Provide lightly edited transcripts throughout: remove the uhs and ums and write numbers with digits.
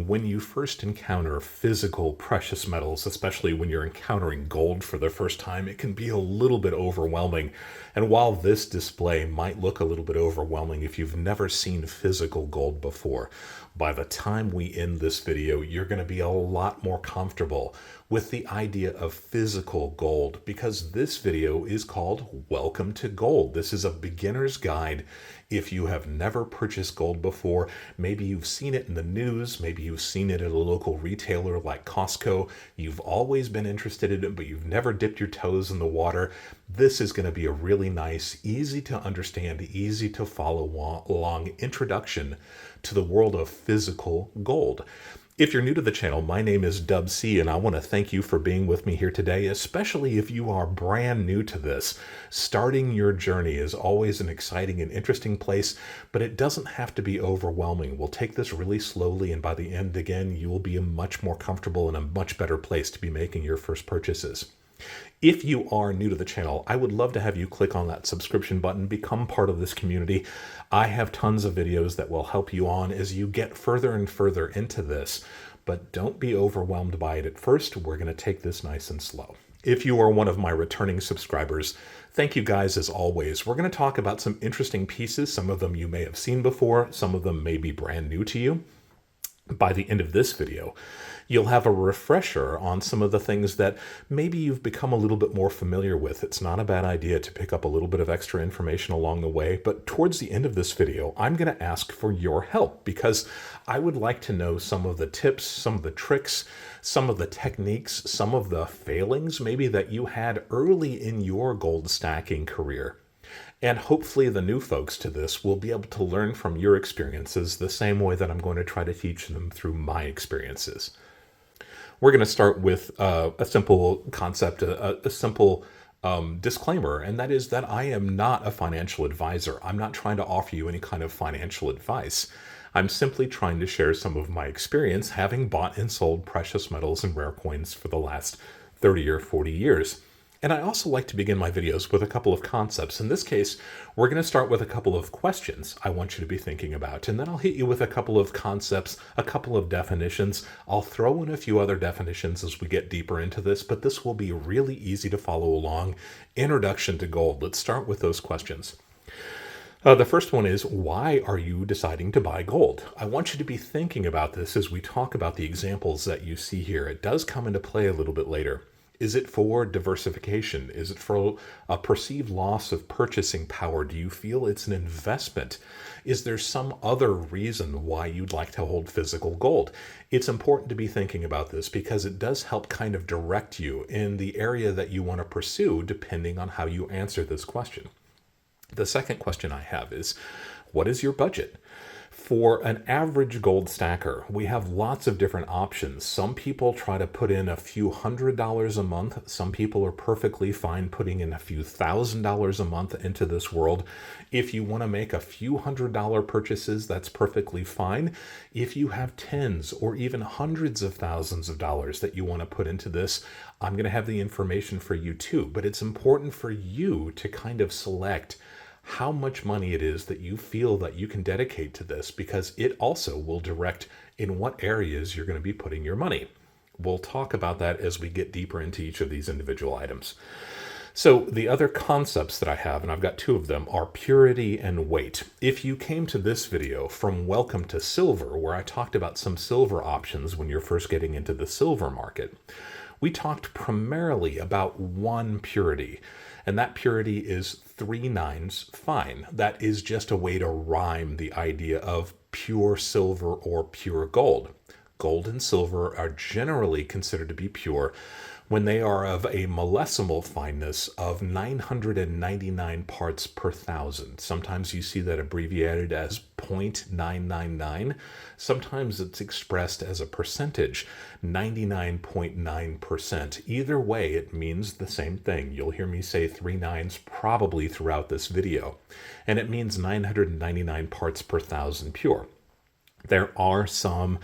When you first encounter physical precious metals, especially when you're encountering gold for the first time, it can be a little bit overwhelming. And while this display might look a little bit overwhelming if you've never seen physical gold before, by the time we end this video, you're going to be a lot more comfortable with the idea of physical gold, because this video is called Welcome to Gold. This is a beginner's guide. If you have never purchased gold before, maybe you've seen it in the news, maybe you've seen it at a local retailer like Costco, you've always been interested in it, but you've never dipped your toes in the water, this is going to be a really nice, easy to understand, easy to follow along introduction to the world of physical gold. If you're new to the channel, my name is Dub C, and I want to thank you for being with me here today, especially if you are brand new to this. Starting your journey is always an exciting and interesting place, but it doesn't have to be overwhelming. We'll take this really slowly, and by the end, again, you will be much more comfortable and a much better place to be making your first purchases. If you are new to the channel, I would love to have you click on that subscription button, become part of this community. I have tons of videos that will help you on as you get further and further into this, but don't be overwhelmed by it at first. We're going to take this nice and slow. If you are one of my returning subscribers, thank you guys as always. We're going to talk about some interesting pieces. Some of them you may have seen before, some of them may be brand new to you. By the end of this video, you'll have a refresher on some of the things that maybe you've become a little bit more familiar with. It's not a bad idea to pick up a little bit of extra information along the way, but towards the end of this video, I'm going to ask for your help because I would like to know some of the tips, some of the tricks, some of the techniques, some of the failings maybe that you had early in your gold stacking career. And hopefully the new folks to this will be able to learn from your experiences the same way that I'm going to try to teach them through my experiences. We're going to start with a simple concept, a simple disclaimer, and that is that I am not a financial advisor. I'm not trying to offer you any kind of financial advice. I'm simply trying to share some of my experience having bought and sold precious metals and rare coins for the last 30 or 40 years. And I also like to begin my videos with a couple of concepts. In this case, we're going to start with a couple of questions I want you to be thinking about, and then I'll hit you with a couple of concepts, a couple of definitions. I'll throw in a few other definitions as we get deeper into this, but this will be really easy to follow along. Introduction to gold. Let's start with those questions. The first one is, why are you deciding to buy gold? I want you to be thinking about this as we talk about the examples that you see here. It does come into play a little bit later. Is it for diversification? Is it for a perceived loss of purchasing power? Do you feel it's an investment? Is there some other reason why you'd like to hold physical gold? It's important to be thinking about this because it does help kind of direct you in the area that you want to pursue depending on how you answer this question. The second question I have is, what is your budget? For an average gold stacker, we have lots of different options. Some people try to put in a few $100s a month. Some people are perfectly fine putting in a few $1,000s a month into this world. If you want to make a few $100 purchases, that's perfectly fine. If you have tens or even hundreds of thousands of dollars that you want to put into this, I'm going to have the information for you too. But it's important for you to kind of select how much money it is that you feel that you can dedicate to this, because it also will direct in what areas you're going to be putting your money. We'll talk about that as we get deeper into each of these individual items. So the other concepts that I have, and I've got two of them, are purity and weight. If you came to this video from Welcome to Silver, where I talked about some silver options when you're first getting into the silver market, we talked primarily about one purity, and that purity is 3 nines fine. That is just a way to rhyme the idea of pure silver or pure gold. Gold and silver are generally considered to be pure when they are of a millesimal fineness of 999 parts per thousand. Sometimes you see that abbreviated as 0.999. Sometimes it's expressed as a percentage, 99.9%. Either way, it means the same thing. You'll hear me say 3 nines probably throughout this video, and it means 999 parts per thousand pure. There are some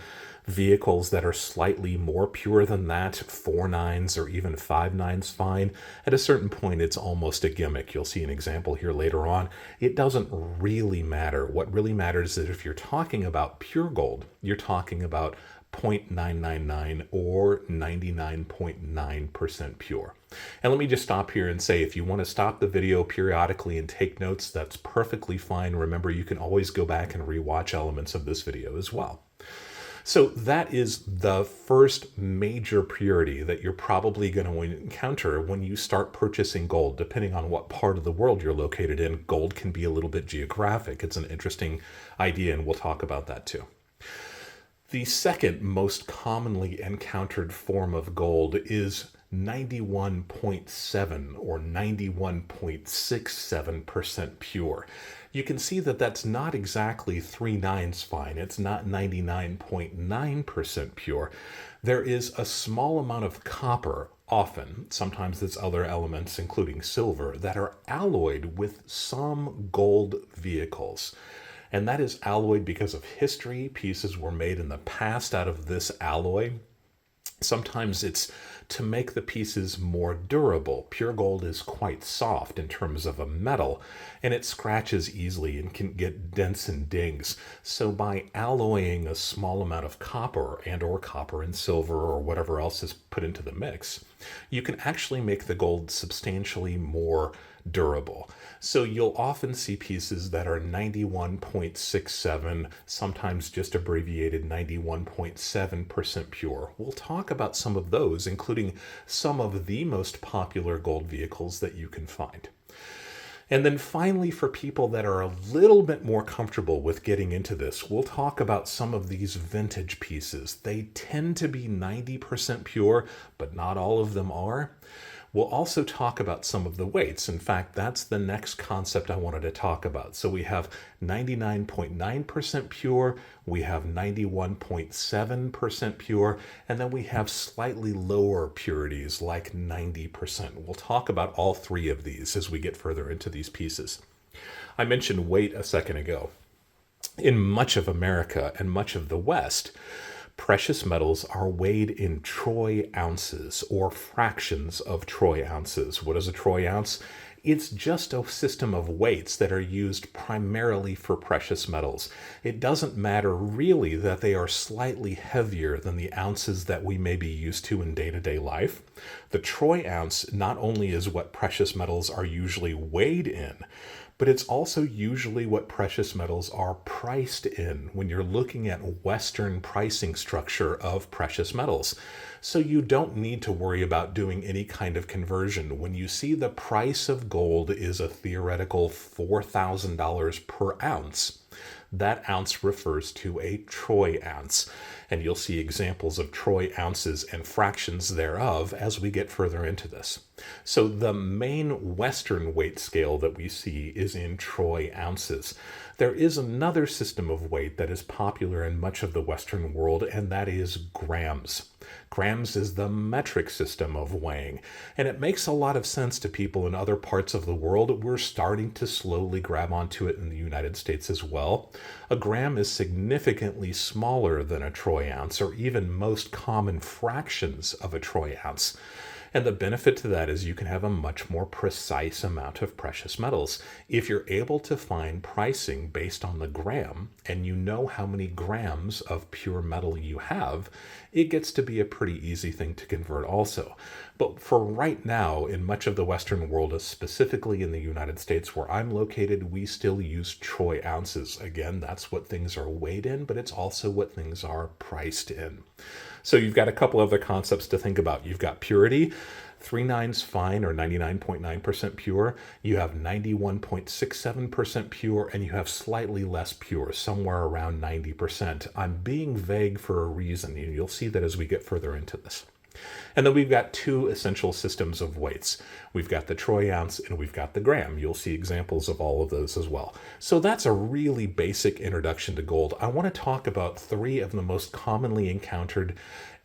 vehicles that are slightly more pure than that, 4 nines or even 5 nines fine. At a certain point, it's almost a gimmick. You'll see an example here later on. It doesn't really matter. What really matters is if you're talking about pure gold, you're talking about 0.999 or 99.9% pure. And let me just stop here and say, if you want to stop the video periodically and take notes, that's perfectly fine. Remember, you can always go back and rewatch elements of this video as well. So that is the first major purity that you're probably going to encounter when you start purchasing gold. Depending on what part of the world you're located in, gold can be a little bit geographic. It's an interesting idea, and we'll talk about that too. The second most commonly encountered form of gold is 91.7 or 91.67% pure. You can see that that's not exactly 3 nines fine. It's not 99.9% pure. There is a small amount of copper, often, sometimes it's other elements, including silver, that are alloyed with some gold vehicles. And that is alloyed because of history. Pieces were made in the past out of this alloy. Sometimes it's to make the pieces more durable. Pure gold is quite soft in terms of a metal, and it scratches easily and can get dents and dings. So by alloying a small amount of copper or copper and silver or whatever else is put into the mix, you can actually make the gold substantially more durable. So you'll often see pieces that are 91.67, sometimes just abbreviated 91.7% pure. We'll talk about some of those, including some of the most popular gold vehicles that you can find. And then finally, for people that are a little bit more comfortable with getting into this, we'll talk about some of these vintage pieces. They tend to be 90% pure, but not all of them are. We'll also talk about some of the weights. In fact, that's the next concept I wanted to talk about. So we have 99.9% pure, we have 91.7% pure, and then we have slightly lower purities like 90%. We'll talk about all three of these as we get further into these pieces. I mentioned weight a second ago. In much of America and much of the West, precious metals are weighed in troy ounces or fractions of troy ounces. What is a troy ounce? It's just a system of weights that are used primarily for precious metals. It doesn't matter really that they are slightly heavier than the ounces that we may be used to in day-to-day life. The troy ounce not only is what precious metals are usually weighed in, but it's also usually what precious metals are priced in when you're looking at Western pricing structure of precious metals. So you don't need to worry about doing any kind of conversion. When you see the price of gold is a theoretical $4,000 per ounce, that ounce refers to a troy ounce. And you'll see examples of troy ounces and fractions thereof as we get further into this. So the main Western weight scale that we see is in troy ounces. There is another system of weight that is popular in much of the Western world, and that is grams. Grams is the metric system of weighing, and it makes a lot of sense to people in other parts of the world. We're starting to slowly grab onto it in the United States as well. A gram is significantly smaller than a troy ounce, or even most common fractions of a troy ounce. And the benefit to that is you can have a much more precise amount of precious metals. If you're able to find pricing based on the gram, and you know how many grams of pure metal you have, it gets to be a pretty easy thing to convert also. But for right now, in much of the Western world, specifically in the United States where I'm located, we still use troy ounces. Again, that's what things are weighed in, but it's also what things are priced in. So you've got a couple other concepts to think about. You've got purity, 3 nines fine or 99.9% pure. You have 91.67% pure, and you have slightly less pure, somewhere around 90%. I'm being vague for a reason, and you'll see that as we get further into this. And then we've got two essential systems of weights. We've got the troy ounce and we've got the gram. You'll see examples of all of those as well. So that's a really basic introduction to gold. I want to talk about 3 of the most commonly encountered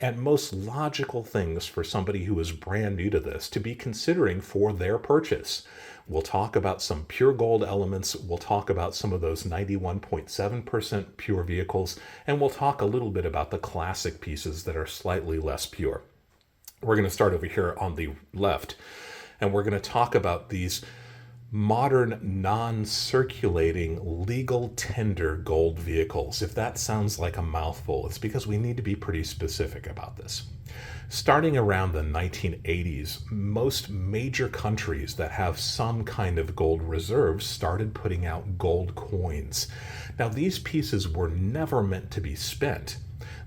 and most logical things for somebody who is brand new to this to be considering for their purchase. We'll talk about some pure gold elements. We'll talk about some of those 91.7% pure vehicles, and we'll talk a little bit about the classic pieces that are slightly less pure. We're going to start over here on the left, and we're going to talk about these Modern non-circulating legal tender gold vehicles. If that sounds like a mouthful, it's because we need to be pretty specific about this. Starting around the 1980s, most major countries that have some kind of gold reserves started putting out gold coins. Now, these pieces were never meant to be spent.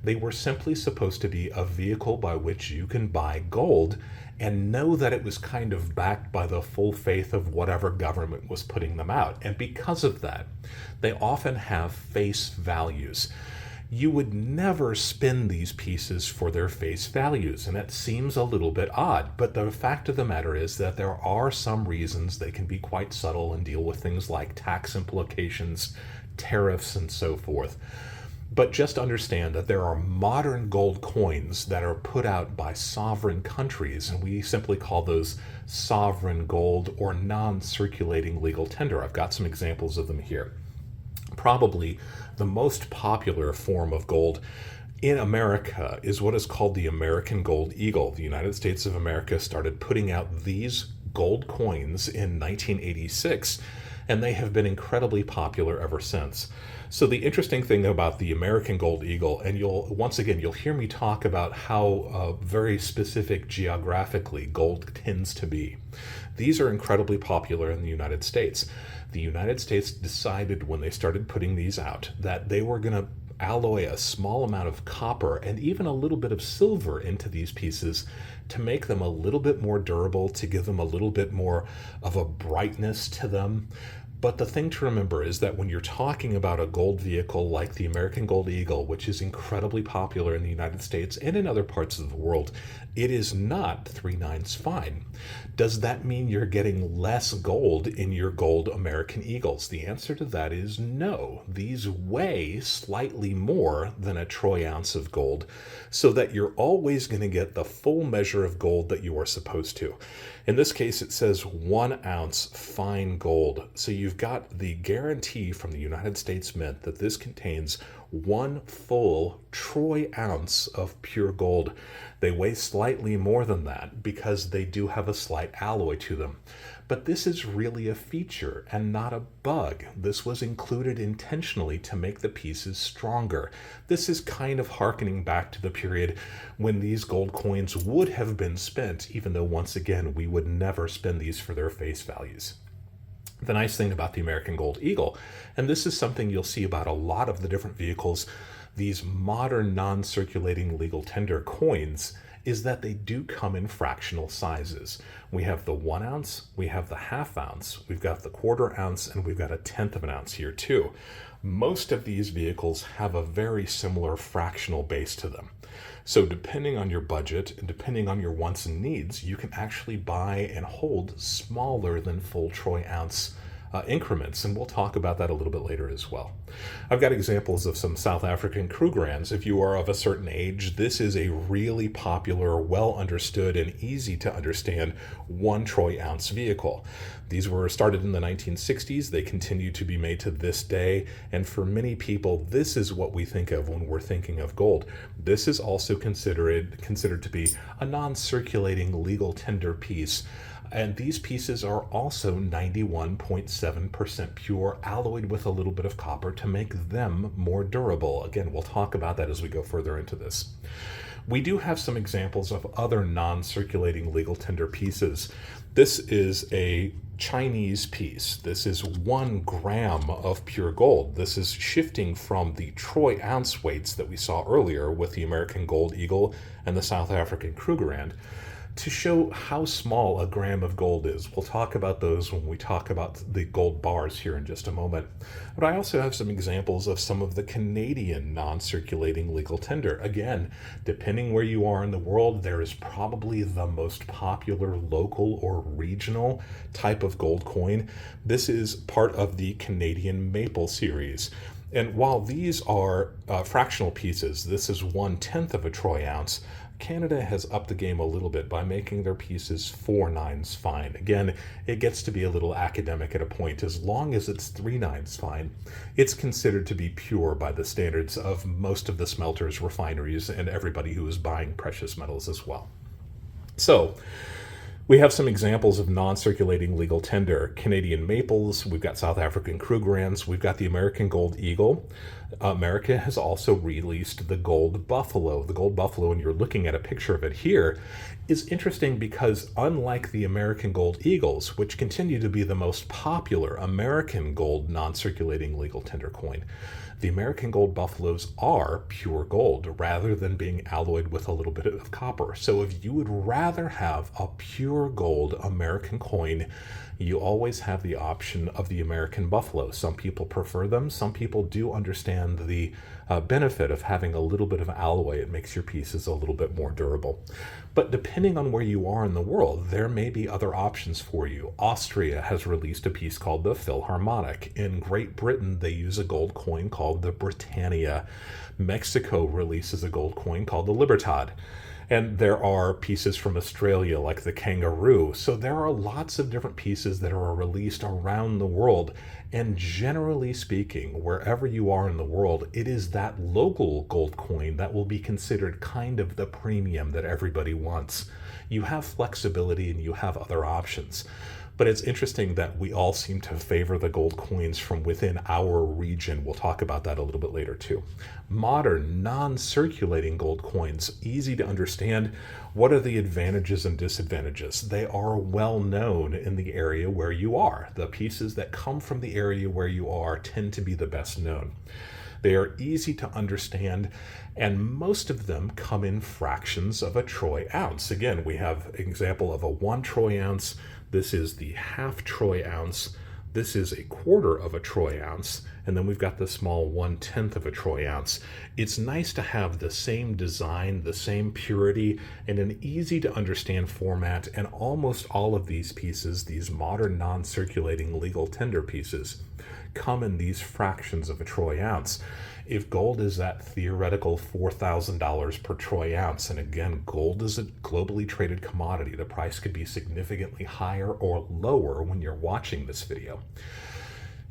They were simply supposed to be a vehicle by which you can buy gold and know that it was kind of backed by the full faith of whatever government was putting them out. And because of that, they often have face values. You would never spin these pieces for their face values, and it seems a little bit odd, but the fact of the matter is that there are some reasons they can be quite subtle and deal with things like tax implications, tariffs, and so forth. But just understand that there are modern gold coins that are put out by sovereign countries, and we simply call those sovereign gold or non-circulating legal tender. I've got some examples of them here. Probably the most popular form of gold in America is what is called the American Gold Eagle. The United States of America started putting out these gold coins in 1986, and they have been incredibly popular ever since. So the interesting thing about the American Gold Eagle, and you'll hear me talk about how very specific geographically gold tends to be. These are incredibly popular in the United States. The United States decided when they started putting these out that they were going to alloy a small amount of copper and even a little bit of silver into these pieces to make them a little bit more durable, to give them a little bit more of a brightness to them. But the thing to remember is that when you're talking about a gold vehicle like the American Gold Eagle, which is incredibly popular in the United States and in other parts of the world, it is not 3/9 fine. Does that mean you're getting less gold in your gold American Eagles? The answer to that is no. These weigh slightly more than a troy ounce of gold, so that you're always going to get the full measure of gold that you are supposed to. In this case, it says 1 ounce fine gold. So you've got the guarantee from the United States Mint that this contains 1 full troy ounce of pure gold. They weigh slightly more than that because they do have a slight alloy to them. But this is really a feature and not a bug. This was included intentionally to make the pieces stronger. This is kind of hearkening back to the period when these gold coins would have been spent, even though once again we would never spend these for their face values. The nice thing about the American Gold Eagle, and this is something you'll see about a lot of the different vehicles, these modern non-circulating legal tender coins, is that they do come in fractional sizes. We have the 1 ounce, we have the ½ ounce, we've got the 1/4 ounce, and we've got a 1/10 of an ounce here too. Most of these vehicles have a very similar fractional base to them. So depending on your budget and depending on your wants and needs, you can actually buy and hold smaller than full troy ounce increments, and we'll talk about that a little bit later as well. I've got examples of some South African Krugerrands. If you are of a certain age, this is a really popular, well understood, and easy to understand 1 troy ounce vehicle. These were started in the 1960s. They continue to be made to this day, and for many people, this is what we think of when we're thinking of gold. This is also considered to be a non-circulating legal tender piece. And these pieces are also 91.7% pure, alloyed with a little bit of copper to make them more durable. Again, we'll talk about that as we go further into this. We do have some examples of other non-circulating legal tender pieces. This is a Chinese piece. This is 1 gram of pure gold. This is shifting from the troy ounce weights that we saw earlier with the American Gold Eagle and the South African Krugerrand, to show how small a gram of gold is. We'll talk about those when we talk about the gold bars here in just a moment. But I also have some examples of some of the Canadian non-circulating legal tender. Again, depending where you are in the world, there is probably the most popular local or regional type of gold coin. This is part of the Canadian Maple series. And while these are fractional pieces, this is 1/10 of a troy ounce, Canada has upped the game a little bit by making their pieces 4/9 fine. Again, it gets to be a little academic at a point. As long as it's 3/9 fine, it's considered to be pure by the standards of most of the smelters, refineries, and everybody who is buying precious metals as well. So, We have some examples of non-circulating legal tender. Canadian maples, we've got South African Krugerrands, we've got the American gold eagle. America has also released the gold buffalo. The gold buffalo, and you're looking at a picture of it here, is interesting because unlike the American gold eagles, which continue to be the most popular American gold non-circulating legal tender coin, the American gold buffaloes are pure gold rather than being alloyed with a little bit of copper. So if you would rather have a pure gold American coin, you always have the option of the American buffalo. Some people prefer them. Some people do understand the benefit of having a little bit of alloy. It makes your pieces a little bit more durable. But depending on where you are in the world, there may be other options for you. Austria has released a piece called the Philharmonic. In Great Britain, they use a gold coin called the Britannia. Mexico releases a gold coin called the Libertad. And there are pieces from Australia like the kangaroo. So there are lots of different pieces that are released around the world. And generally speaking, wherever you are in the world, it is that local gold coin that will be considered kind of the premium that everybody wants. You have flexibility and you have other options. But it's interesting that we all seem to favor the gold coins from within our region. We'll talk about that a little bit later too. Modern, non-circulating gold coins, easy to understand. What are the advantages and disadvantages? They are well known in the area where you are. The pieces that come from the area where you are tend to be the best known. They are easy to understand, and most of them come in fractions of a troy ounce. Again, we have an example of a 1 troy ounce. This is the half troy ounce. This is a quarter of a troy ounce. And then we've got the small 1/10 of a troy ounce. It's nice to have the same design, the same purity, and an easy to understand format. And almost all of these pieces, these modern non-circulating legal tender pieces, come in these fractions of a troy ounce. If gold is that theoretical $4,000 per troy ounce, and again, gold is a globally traded commodity, the price could be significantly higher or lower when you're watching this video.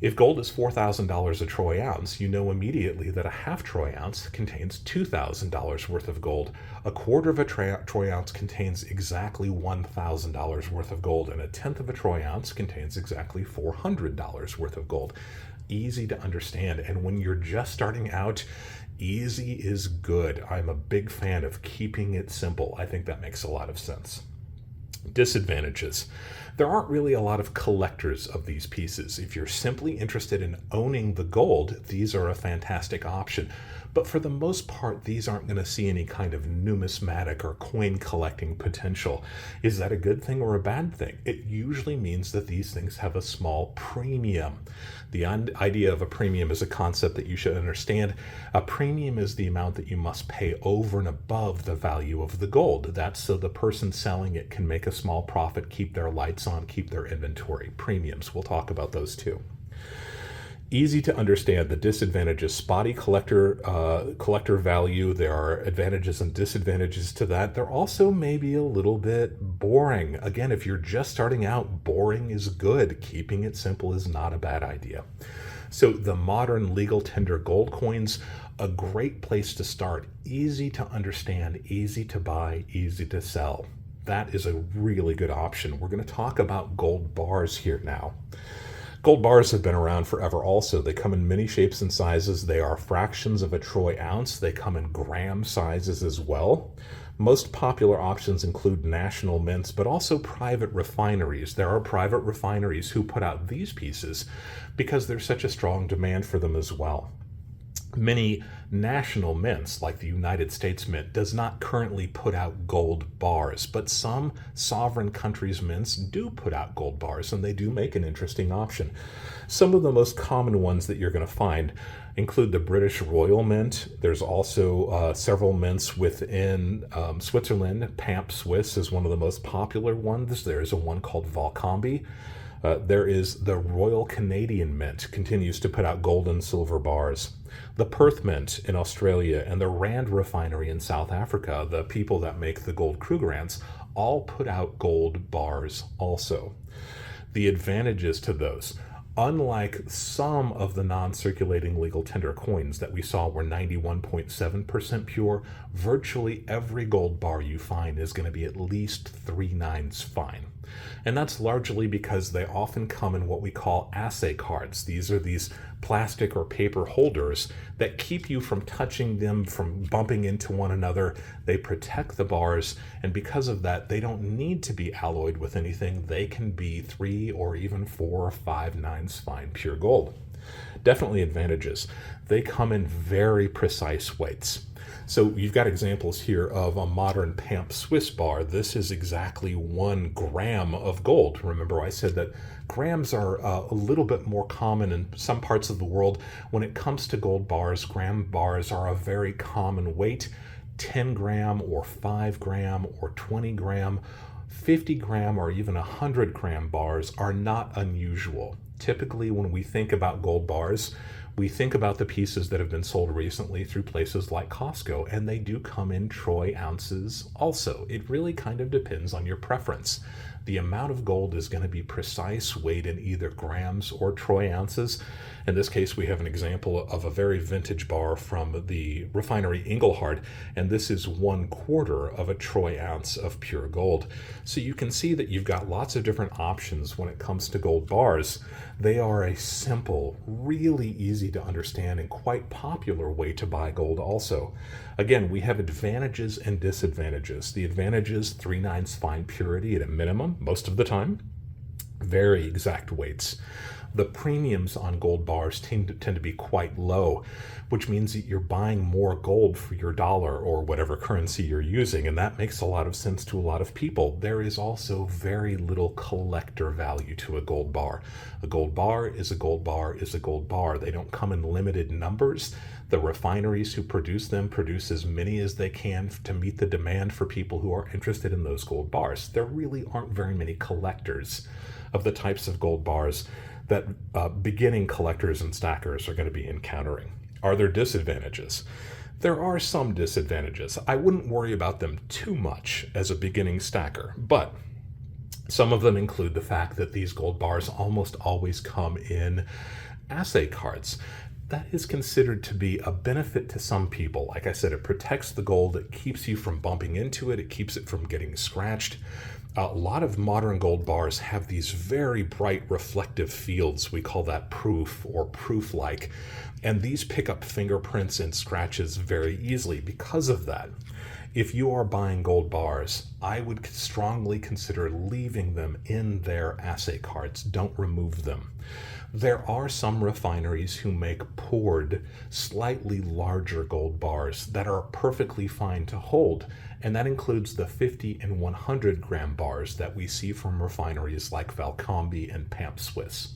If gold is $4,000 a troy ounce, you know immediately that a half troy ounce contains $2,000 worth of gold. A quarter of a troy ounce contains exactly $1,000 worth of gold, and a tenth of a troy ounce contains exactly $400 worth of gold. Easy to understand, and when you're just starting out, easy is good. I'm a big fan of keeping it simple. I think that makes a lot of sense. Disadvantages. There aren't really a lot of collectors of these pieces. If you're simply interested in owning the gold, these are a fantastic option. But for the most part, these aren't going to see any kind of numismatic or coin collecting potential. Is that a good thing or a bad thing? It usually means that these things have a small premium. The idea of a premium is a concept that you should understand. A premium is the amount that you must pay over and above the value of the gold. That's so the person selling it can make a small profit, keep their lights on, keep their inventory. Premiums, we'll talk about those too. Easy to understand. The disadvantages: spotty collector value. There are advantages and disadvantages to that. They're also maybe a little bit boring. Again, if you're just starting out, boring is good. Keeping it simple is not a bad idea. So the modern legal tender gold coins, a great place to start. Easy to understand, easy to buy, easy to sell. That is a really good option. We're going to talk about gold bars here now. Gold bars have been around forever also. They come in many shapes and sizes. They are fractions of a troy ounce. They come in gram sizes as well. Most popular options include national mints, but also private refineries. There are private refineries who put out these pieces because there's such a strong demand for them as well. Many national mints, like the United States Mint, does not currently put out gold bars, but some sovereign countries' mints do put out gold bars, and they do make an interesting option. Some of the most common ones that you're going to find include the British Royal Mint. There's also several mints within Switzerland. Pamp Swiss is one of the most popular ones. There's a one called Valcombe. There is the Royal Canadian Mint, continues to put out gold and silver bars. The Perth Mint in Australia and the Rand Refinery in South Africa, the people that make the gold Krugerrands, all put out gold bars also. The advantages to those: Unlike some of the non-circulating legal tender coins that we saw were 91.7% pure, virtually every gold bar you find is going to be at least 3/9 fine. And that's largely because they often come in what we call assay cards. These are these plastic or paper holders that keep you from touching them, from bumping into one another. They protect the bars, and because of that, they don't need to be alloyed with anything. They can be 3 or even 4 or 5/9 fine pure gold. Definitely advantages. They come in very precise weights. So you've got examples here of a modern Pamp Swiss bar. This is exactly 1 gram of gold. Remember, I said that grams are a little bit more common in some parts of the world. When it comes to gold bars, gram bars are a very common weight. 10 gram or 5 gram or 20 gram, 50 gram or even 100 gram bars are not unusual. Typically, when we think about gold bars, we think about the pieces that have been sold recently through places like Costco, and they do come in troy ounces also. It really kind of depends on your preference. The amount of gold is going to be precise, weighed in either grams or troy ounces. In this case, we have an example of a very vintage bar from the refinery Engelhard, and this is 1/4 of a troy ounce of pure gold. So you can see that you've got lots of different options when it comes to gold bars. They are a simple, really easy to understand, and quite popular way to buy gold also. Again, we have advantages and disadvantages. The advantages, 3/9 fine purity at a minimum, most of the time, very exact weights. The premiums on gold bars tend to be quite low, which means that you're buying more gold for your dollar or whatever currency you're using, and that makes a lot of sense to a lot of people. There is also very little collector value to a gold bar. A gold bar is a gold bar is a gold bar. They don't come in limited numbers. The refineries who produce them produce as many as they can to meet the demand for people who are interested in those gold bars. There really aren't very many collectors of the types of gold bars that beginning collectors and stackers are going to be encountering. Are there disadvantages? There are some disadvantages. I wouldn't worry about them too much as a beginning stacker, but some of them include the fact that these gold bars almost always come in assay cards. That is considered to be a benefit to some people. Like I said, it protects the gold, it keeps you from bumping into it, it keeps it from getting scratched. A lot of modern gold bars have these very bright reflective fields. We call that proof or proof-like. And these pick up fingerprints and scratches very easily because of that. If you are buying gold bars, I would strongly consider leaving them in their assay cards. Don't remove them. There are some refineries who make poured, slightly larger gold bars that are perfectly fine to hold, and that includes the 50 and 100 gram bars that we see from refineries like Valcombe and Pamp Swiss.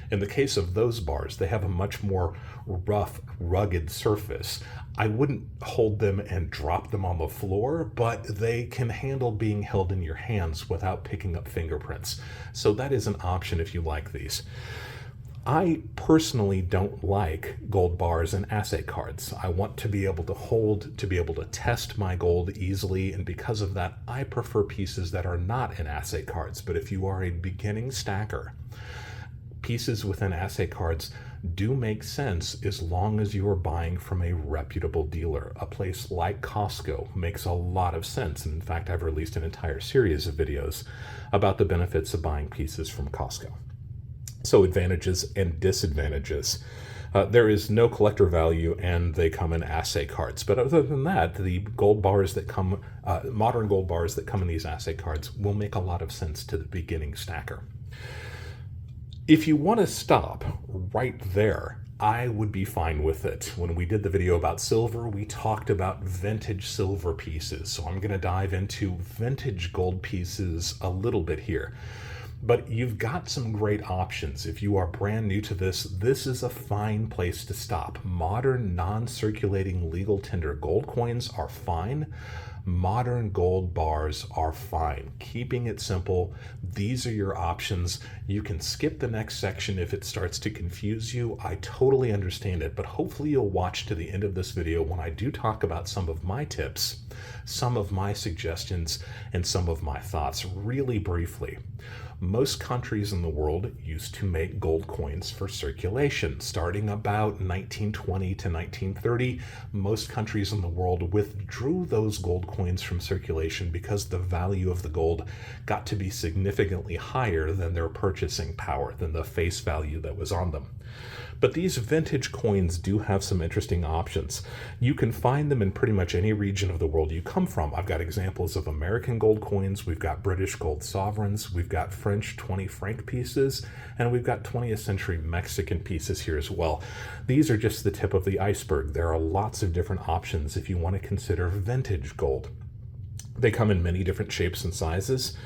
In the case of those bars, they have a much more rough, rugged surface. I wouldn't hold them and drop them on the floor, but they can handle being held in your hands without picking up fingerprints. So that is an option if you like these. I personally don't like gold bars and assay cards. I want to be able to hold, to be able to test my gold easily, and because of that, I prefer pieces that are not in assay cards. But if you are a beginning stacker, pieces within assay cards do make sense as long as you are buying from a reputable dealer. A place like Costco makes a lot of sense. And in fact, I've released an entire series of videos about the benefits of buying pieces from Costco. So advantages and disadvantages. There is no collector value and they come in assay cards. But other than that, the gold bars that come, modern gold bars that come in these assay cards will make a lot of sense to the beginning stacker. If you want to stop right there, I would be fine with it. When we did the video about silver, we talked about vintage silver pieces. So I'm going to dive into vintage gold pieces a little bit here. But you've got some great options. If you are brand new to this, this is a fine place to stop. Modern non-circulating legal tender gold coins are fine. Modern gold bars are fine. Keeping it simple, these are your options. You can skip the next section if it starts to confuse you. I totally understand it, but hopefully you'll watch to the end of this video when I do talk about some of my tips, some of my suggestions, and some of my thoughts really briefly. Most countries in the world used to make gold coins for circulation. Starting about 1920 to 1930, most countries in the world withdrew those gold coins from circulation because the value of the gold got to be significantly higher than their purchasing power, than the face value that was on them. But these vintage coins do have some interesting options. You can find them in pretty much any region of the world you come from. I've got examples of American gold coins, we've got British gold sovereigns, we've got French 20 franc pieces, and we've got 20th century Mexican pieces here as well. These are just the tip of the iceberg. There are lots of different options if you want to consider vintage gold. They come in many different shapes and sizes.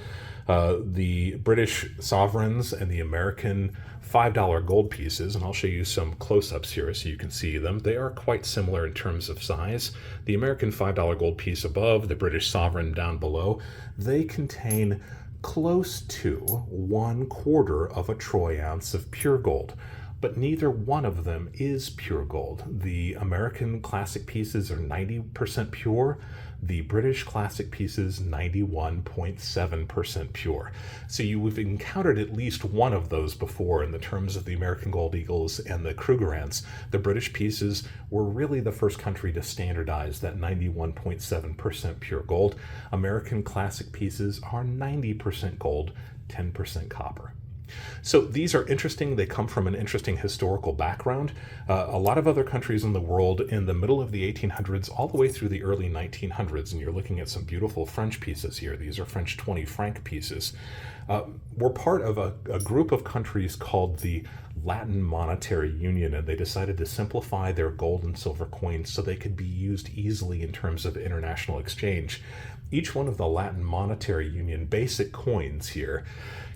The British sovereigns and the American $5 gold pieces, and I'll show you some close-ups here so you can see them. They are quite similar in terms of size. The American $5 gold piece above, the British sovereign down below, they contain close to 1/4 of a troy ounce of pure gold. But neither one of them is pure gold. The American classic pieces are 90% pure. The British classic pieces, 91.7% pure. So you've encountered at least one of those before in the terms of the American Gold Eagles and the Krugerrands. The British pieces were really the first country to standardize that 91.7% pure gold. American classic pieces are 90% gold, 10% copper. So these are interesting. They come from an interesting historical background. A lot of other countries in the world in the middle of the 1800s all the way through the early 1900s, and you're looking at some beautiful French pieces here. These are French 20 franc pieces. Were part of a group of countries called the Latin Monetary Union, and they decided to simplify their gold and silver coins so they could be used easily in terms of international exchange. Each one of the Latin Monetary Union basic coins here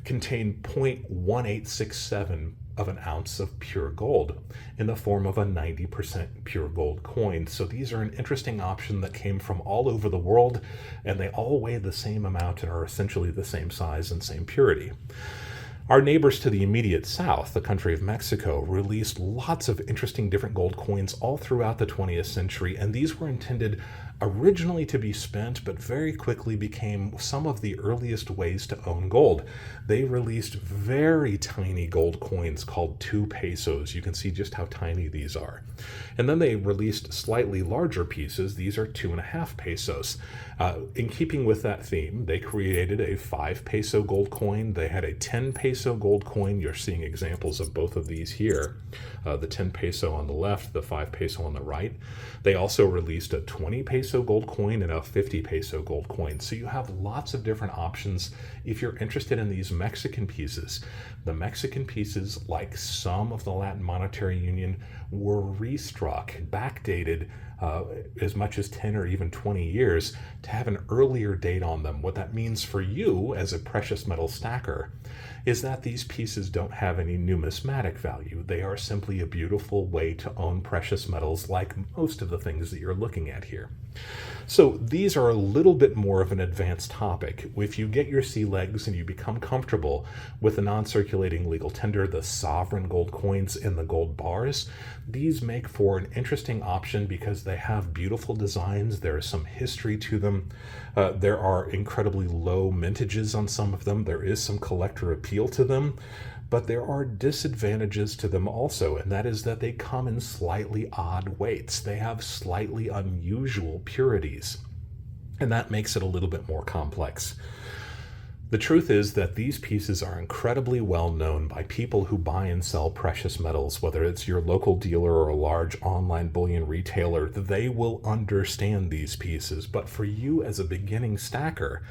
contain 0.1867 of an ounce of pure gold in the form of a 90% pure gold coin. So these are an interesting option that came from all over the world, and they all weigh the same amount and are essentially the same size and same purity. Our neighbors to the immediate south, the country of Mexico, released lots of interesting different gold coins all throughout the 20th century, and these were intended originally to be spent, but very quickly became some of the earliest ways to own gold. They released very tiny gold coins called 2 pesos. You can see just how tiny these are. And then they released slightly larger pieces. These are 2.5 pesos. In keeping with that theme, they created a 5 peso gold coin. They had a 10 peso gold coin. You're seeing examples of both of these here. The 10 peso on the left, the 5 peso on the right. They also released a 20 peso gold coin and a 50 peso gold coin. So you have lots of different options if you're interested in these Mexican pieces. The Mexican pieces, like some of the Latin Monetary Union, were restruck, backdated as much as 10 or even 20 years to have an earlier date on them. What that means for you as a precious metal stacker is that these pieces don't have any numismatic value. They are simply a beautiful way to own precious metals, like most of the things that you're looking at here. So these are a little bit more of an advanced topic. If you get your sea legs and you become comfortable with the non-circulating legal tender, the sovereign gold coins, and the gold bars, these make for an interesting option because they have beautiful designs. There is some history to them. There are incredibly low mintages on some of them. There is some collector appeal to them. But there are disadvantages to them also, and that is that they come in slightly odd weights. They have slightly unusual purities, and that makes it a little bit more complex. The truth is that these pieces are incredibly well known by people who buy and sell precious metals, whether it's your local dealer or a large online bullion retailer. They will understand these pieces, but for you as a beginning stacker,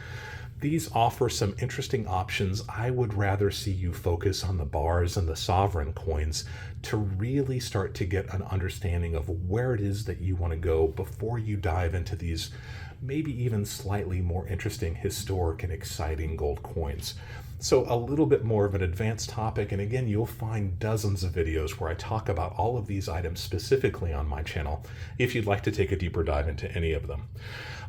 these offer some interesting options. I would rather see you focus on the bars and the sovereign coins to really start to get an understanding of where it is that you want to go before you dive into these maybe even slightly more interesting historic and exciting gold coins. So a little bit more of an advanced topic, and again, you'll find dozens of videos where I talk about all of these items specifically on my channel if you'd like to take a deeper dive into any of them.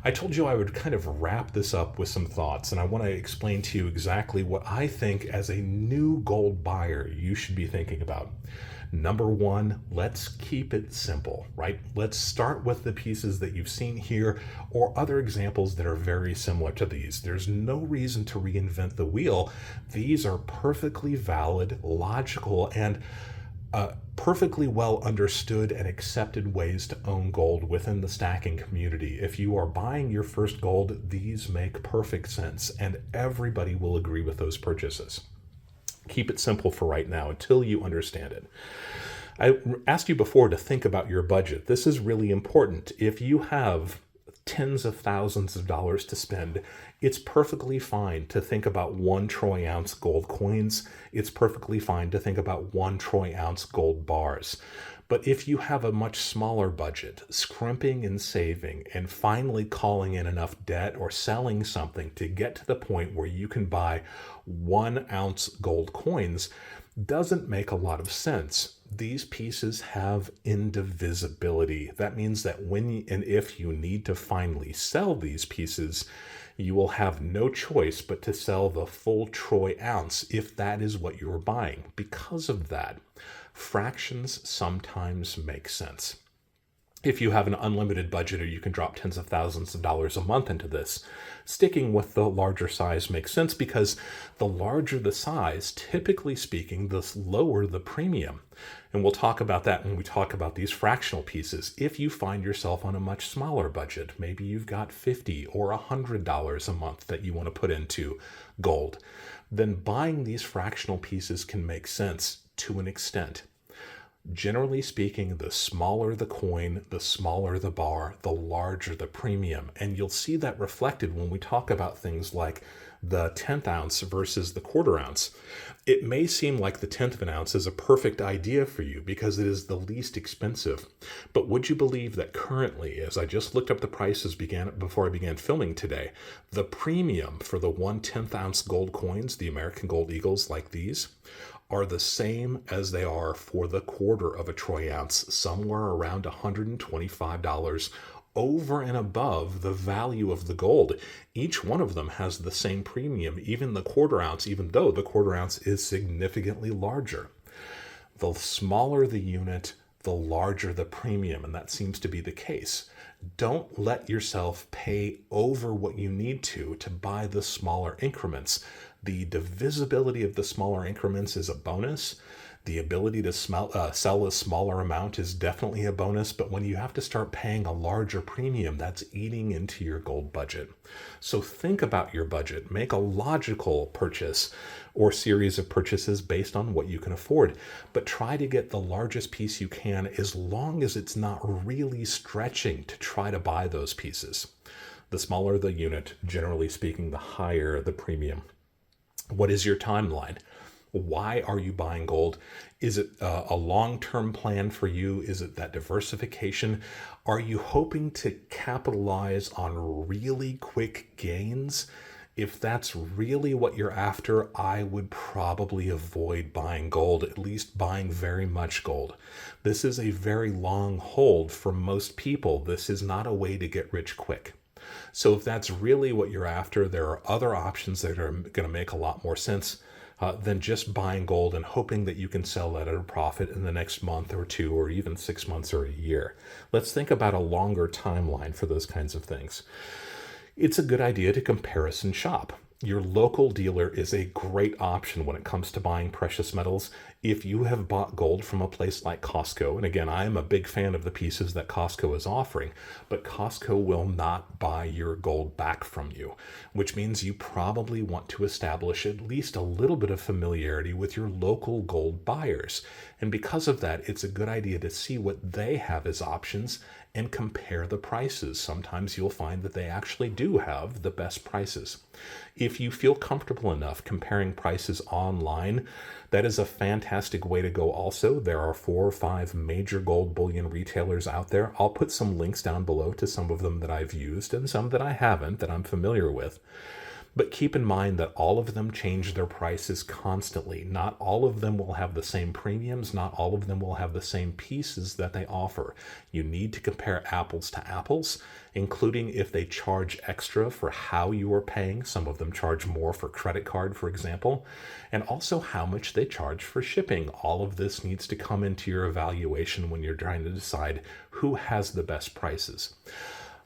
I told you I would kind of wrap this up with some thoughts, and I want to explain to you exactly what I think as a new gold buyer you should be thinking about. Number one, let's keep it simple, right? Let's start with the pieces that you've seen here or other examples that are very similar to these. There's no reason to reinvent the wheel. These are perfectly valid, logical, and perfectly well understood and accepted ways to own gold within the stacking community. If you are buying your first gold, these make perfect sense, and everybody will agree with those purchases. Keep it simple for right now until you understand it. I asked you before to think about your budget. This is really important. If you have tens of thousands of dollars to spend, it's perfectly fine to think about 1 troy ounce gold coins. It's perfectly fine to think about 1 troy ounce gold bars. But if you have a much smaller budget, scrimping and saving, and finally calling in enough debt or selling something to get to the point where you can buy 1 ounce gold coins doesn't make a lot of sense. These pieces have indivisibility. That means that when and if you need to finally sell these pieces, you will have no choice but to sell the full troy ounce if that is what you're buying. Because of that, fractions sometimes make sense. If you have an unlimited budget or you can drop tens of thousands of dollars a month into this, sticking with the larger size makes sense because the larger the size, typically speaking, the lower the premium. And we'll talk about that when we talk about these fractional pieces. If you find yourself on a much smaller budget, maybe you've got $50 or $100 a month that you want to put into gold, then buying these fractional pieces can make sense to an extent. Generally speaking, the smaller the coin, the smaller the bar, the larger the premium. And you'll see that reflected when we talk about things like the 10th ounce versus the quarter ounce. It may seem like the 10th of an ounce is a perfect idea for you because it is the least expensive. But would you believe that currently, as I just looked up the prices before I began filming today, the premium for the 1/10th ounce gold coins, the American Gold Eagles like these, are the same as they are for the quarter of a troy ounce, somewhere around $125 over and above the value of the gold. Each one of them has the same premium, even the quarter ounce, even though the quarter ounce is significantly larger. The smaller the unit, the larger the premium, and that seems to be the case. Don't let yourself pay over what you need to buy the smaller increments. The divisibility of the smaller increments is a bonus. The ability to sell a smaller amount is definitely a bonus, but when you have to start paying a larger premium, that's eating into your gold budget. So think about your budget. Make a logical purchase or series of purchases based on what you can afford, but try to get the largest piece you can as long as it's not really stretching to try to buy those pieces. The smaller the unit, generally speaking, the higher the premium. What is your timeline? Why are you buying gold? Is it a long-term plan for you? Is it that diversification? Are you hoping to capitalize on really quick gains? If that's really what you're after, I would probably avoid buying gold, at least buying very much gold. This is a very long hold for most people. This is not a way to get rich quick. So if that's really what you're after, there are other options that are going to make a lot more sense than just buying gold and hoping that you can sell that at a profit in the next month or two or even 6 months or a year. Let's think about a longer timeline for those kinds of things. It's a good idea to comparison shop. Your local dealer is a great option when it comes to buying precious metals. If you have bought gold from a place like Costco, and again, I am a big fan of the pieces that Costco is offering, but Costco will not buy your gold back from you, which means you probably want to establish at least a little bit of familiarity with your local gold buyers. And because of that, it's a good idea to see what they have as options and compare the prices. Sometimes you'll find that they actually do have the best prices. If you feel comfortable enough comparing prices online, that is a fantastic way to go also. There are 4 or 5 major gold bullion retailers out there. I'll put some links down below to some of them that I've used and some that I haven't, that I'm familiar with. But keep in mind that all of them change their prices constantly. Not all of them will have the same premiums. Not all of them will have the same pieces that they offer. You need to compare apples to apples, including if they charge extra for how you are paying. Some of them charge more for credit card, for example, and also how much they charge for shipping. All of this needs to come into your evaluation when you're trying to decide who has the best prices.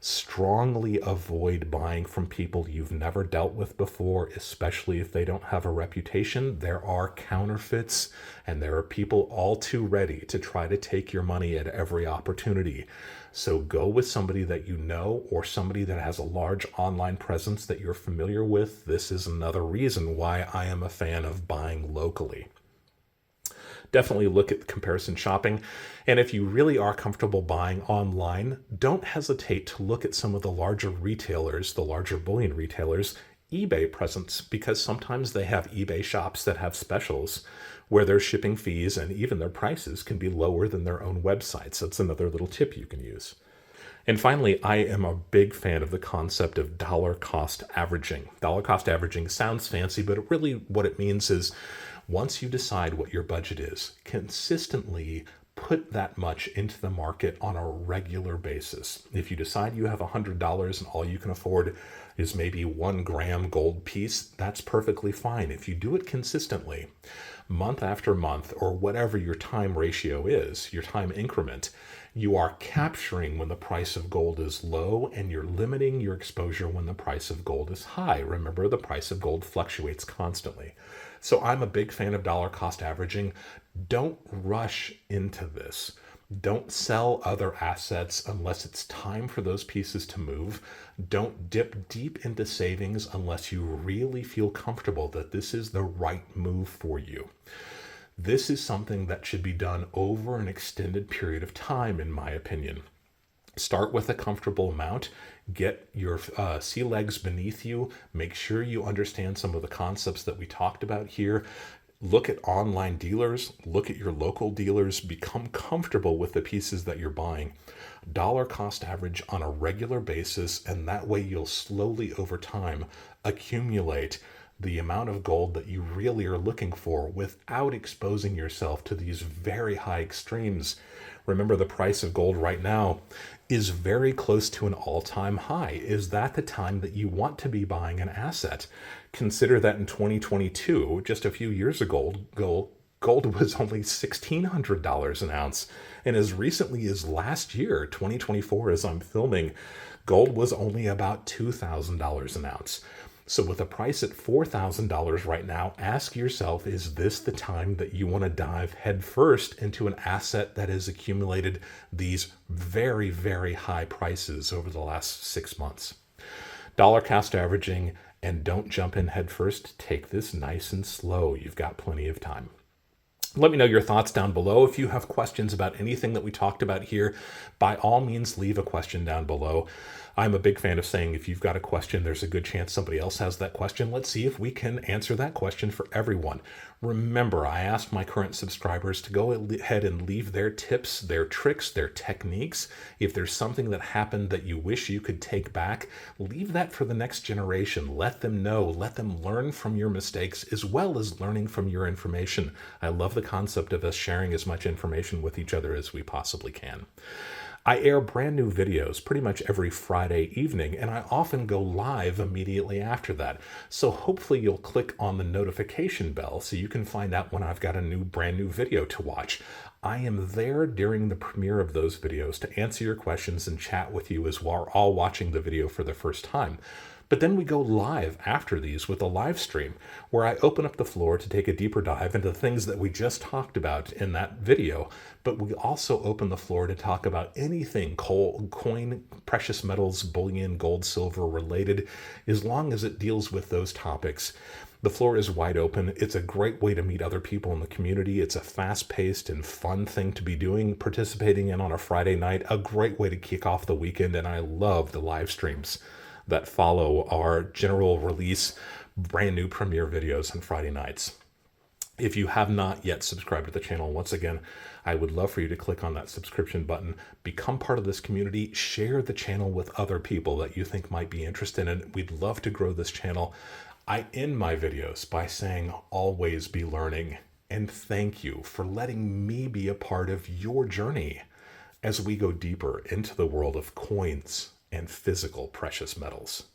Strongly avoid buying from people you've never dealt with before, especially if they don't have a reputation. There are counterfeits, and there are people all too ready to try to take your money at every opportunity. So go with somebody that you know, or somebody that has a large online presence that you're familiar with. This is another reason why I am a fan of buying locally. Definitely look at comparison shopping. And if you really are comfortable buying online, don't hesitate to look at some of the larger retailers, the larger bullion retailers, eBay presence, because sometimes they have eBay shops that have specials where their shipping fees and even their prices can be lower than their own websites. That's another little tip you can use. And finally, I am a big fan of the concept of dollar cost averaging. Dollar cost averaging sounds fancy, but really what it means is once you decide what your budget is, consistently put that much into the market on a regular basis. If you decide you have $100 and all you can afford is maybe 1 gram gold piece, that's perfectly fine. If you do it consistently, month after month, or whatever your time ratio is, your time increment, you are capturing when the price of gold is low, and you're limiting your exposure when the price of gold is high. Remember, the price of gold fluctuates constantly. So I'm a big fan of dollar cost averaging. Don't rush into this. Don't sell other assets unless it's time for those pieces to move. Don't dip deep into savings unless you really feel comfortable that this is the right move for you. This is something that should be done over an extended period of time, in my opinion. Start with a comfortable amount. Get your sea legs beneath you. Make sure you understand some of the concepts that we talked about here. Look at online dealers. Look at your local dealers. Become comfortable with the pieces that you're buying. Dollar cost average on a regular basis, and that way you'll slowly over time accumulate the amount of gold that you really are looking for without exposing yourself to these very high extremes. Remember, the price of gold right now is very close to an all-time high. Is that the time that you want to be buying an asset? Consider that in 2022, just a few years ago, gold was only $1,600 an ounce. And as recently as last year, 2024, as I'm filming, gold was only about $2,000 an ounce. So with a price at $4,000 right now, ask yourself, is this the time that you want to dive headfirst into an asset that has accumulated these very, very high prices over the last 6 months? Dollar cost averaging, and don't jump in headfirst. Take this nice and slow. You've got plenty of time. Let me know your thoughts down below. If you have questions about anything that we talked about here, by all means, leave a question down below. I'm a big fan of saying if you've got a question, there's a good chance somebody else has that question. Let's see if we can answer that question for everyone. Remember, I asked my current subscribers to go ahead and leave their tips, their tricks, their techniques. If there's something that happened that you wish you could take back, leave that for the next generation. Let them know. Let them learn from your mistakes as well as learning from your information. I love the concept of us sharing as much information with each other as we possibly can. I air brand new videos pretty much every Friday evening, and I often go live immediately after that. So hopefully you'll click on the notification bell so you can find out when I've got a brand new video to watch. I am there during the premiere of those videos to answer your questions and chat with you as we're all watching the video for the first time. But then we go live after these with a live stream where I open up the floor to take a deeper dive into things that we just talked about in that video. But we also open the floor to talk about anything coin, precious metals, bullion, gold, silver related, as long as it deals with those topics. The floor is wide open. It's a great way to meet other people in the community. It's a fast-paced and fun thing to be doing, participating in on a Friday night, a great way to kick off the weekend, and I love the live streams that follow our general release brand new premiere videos on Friday nights. If you have not yet subscribed to the channel, once again, I would love for you to click on that subscription button, become part of this community, share the channel with other people that you think might be interested in it. We'd love to grow this channel. I end my videos by saying, always be learning, and thank you for letting me be a part of your journey as we go deeper into the world of coins and physical precious metals.